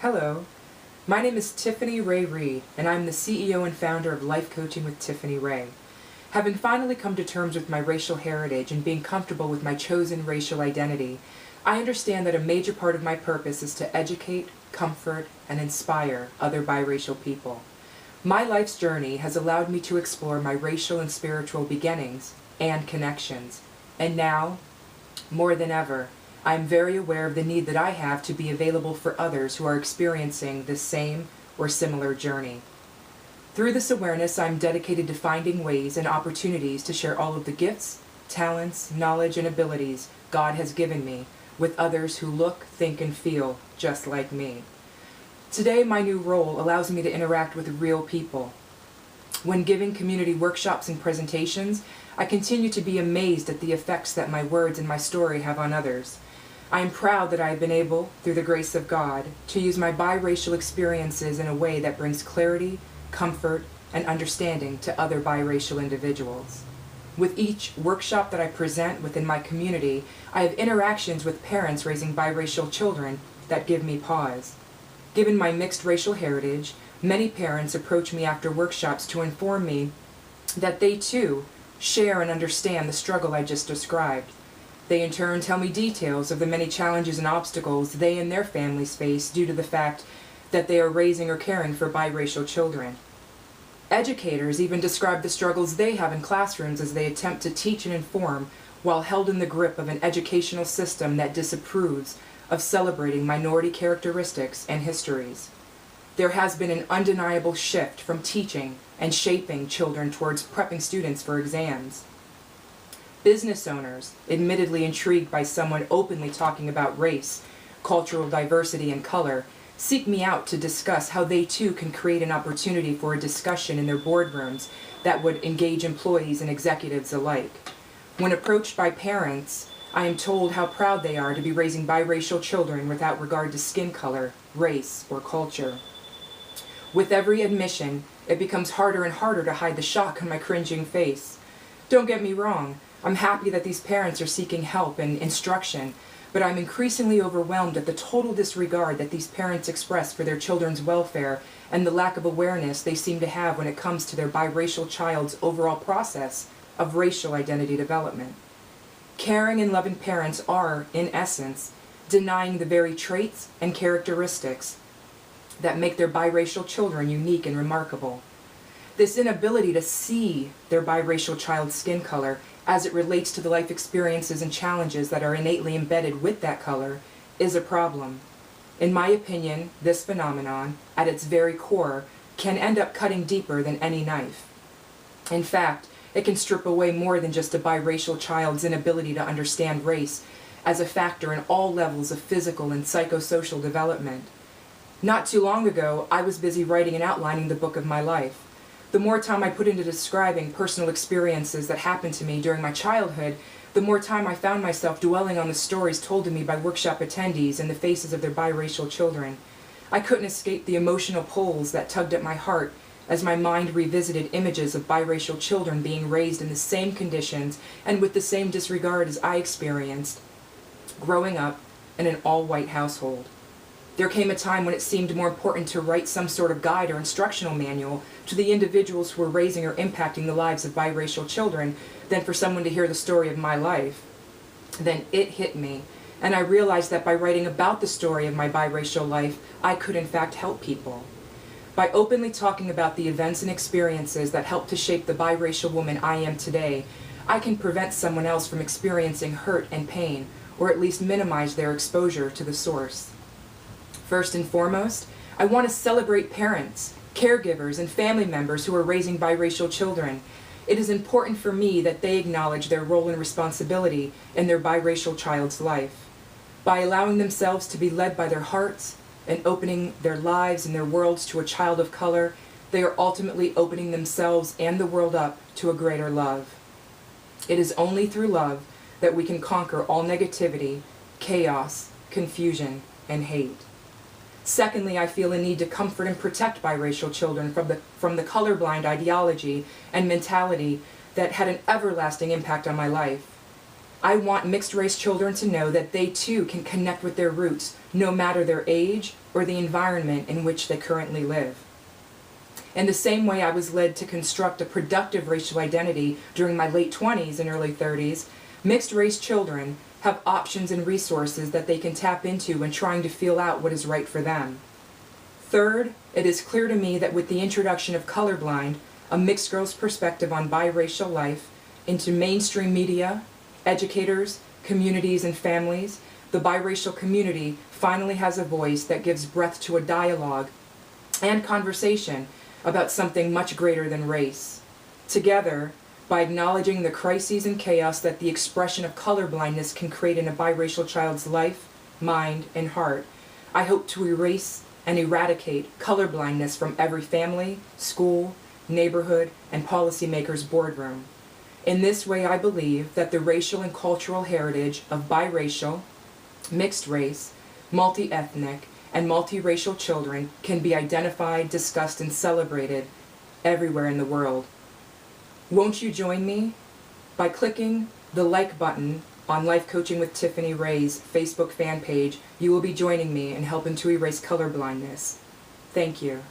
Hello, my name is Tiffany Ray Reed, and I'm the CEO and founder of Life Coaching with Tiffany Ray. Having finally come to terms with my racial heritage and being comfortable with my chosen racial identity, I understand that a major part of my purpose is to educate, comfort, and inspire other biracial people. My life's journey has allowed me to explore my racial and spiritual beginnings and connections, and now, more than ever, I am very aware of the need that I have to be available for others who are experiencing the same or similar journey. Through this awareness, I am dedicated to finding ways and opportunities to share all of the gifts, talents, knowledge, and abilities God has given me with others who look, think, and feel just like me. Today, my new role allows me to interact with real people. When giving community workshops and presentations, I continue to be amazed at the effects that my words and my story have on others. I am proud that I have been able, through the grace of God, to use my biracial experiences in a way that brings clarity, comfort, and understanding to other biracial individuals. With each workshop that I present within my community, I have interactions with parents raising biracial children that give me pause. Given my mixed racial heritage, many parents approach me after workshops to inform me that they too share and understand the struggle I just described. They in turn tell me details of the many challenges and obstacles they and their families face due to the fact that they are raising or caring for biracial children. Educators even describe the struggles they have in classrooms as they attempt to teach and inform while held in the grip of an educational system that disapproves of celebrating minority characteristics and histories. There has been an undeniable shift from teaching and shaping children towards prepping students for exams. Business owners, admittedly intrigued by someone openly talking about race, cultural diversity, and color, seek me out to discuss how they too can create an opportunity for a discussion in their boardrooms that would engage employees and executives alike. When approached by parents, I am told how proud they are to be raising biracial children without regard to skin color, race, or culture. With every admission, it becomes harder and harder to hide the shock on my cringing face. Don't get me wrong, I'm happy that these parents are seeking help and instruction, but I'm increasingly overwhelmed at the total disregard that these parents express for their children's welfare and the lack of awareness they seem to have when it comes to their biracial child's overall process of racial identity development. Caring and loving parents are, in essence, denying the very traits and characteristics that make their biracial children unique and remarkable. This inability to see their biracial child's skin color as it relates to the life experiences and challenges that are innately embedded with that color is a problem. In my opinion, this phenomenon, at its very core, can end up cutting deeper than any knife. In fact, it can strip away more than just a biracial child's inability to understand race as a factor in all levels of physical and psychosocial development. Not too long ago, I was busy writing and outlining the book of my life. The more time I put into describing personal experiences that happened to me during my childhood, the more time I found myself dwelling on the stories told to me by workshop attendees and the faces of their biracial children. I couldn't escape the emotional pulls that tugged at my heart as my mind revisited images of biracial children being raised in the same conditions and with the same disregard as I experienced growing up in an all-white household. There came a time when it seemed more important to write some sort of guide or instructional manual to the individuals who were raising or impacting the lives of biracial children than for someone to hear the story of my life. Then it hit me, and I realized that by writing about the story of my biracial life, I could in fact help people. By openly talking about the events and experiences that helped to shape the biracial woman I am today, I can prevent someone else from experiencing hurt and pain, or at least minimize their exposure to the source. First and foremost, I want to celebrate parents, caregivers, and family members who are raising biracial children. It is important for me that they acknowledge their role and responsibility in their biracial child's life. By allowing themselves to be led by their hearts and opening their lives and their worlds to a child of color, they are ultimately opening themselves and the world up to a greater love. It is only through love that we can conquer all negativity, chaos, confusion, and hate. Secondly, I feel a need to comfort and protect biracial children from the colorblind ideology and mentality that had an everlasting impact on my life. I want mixed-race children to know that they too can connect with their roots, no matter their age or the environment in which they currently live. In the same way I was led to construct a productive racial identity during my late 20s and early 30s, mixed-race children have options and resources that they can tap into when trying to feel out what is right for them. Third, it is clear to me that with the introduction of Colorblind, a mixed girl's perspective on biracial life, into mainstream media, educators, communities, and families, the biracial community finally has a voice that gives breath to a dialogue and conversation about something much greater than race. Together, by acknowledging the crises and chaos that the expression of colorblindness can create in a biracial child's life, mind, and heart, I hope to erase and eradicate colorblindness from every family, school, neighborhood, and policymaker's boardroom. In this way, I believe that the racial and cultural heritage of biracial, mixed race, multi-ethnic, and multiracial children can be identified, discussed, and celebrated everywhere in the world. Won't you join me? By clicking the like button on Life Coaching with Tiffany Ray's Facebook fan page, you will be joining me in helping to erase colorblindness. Thank you.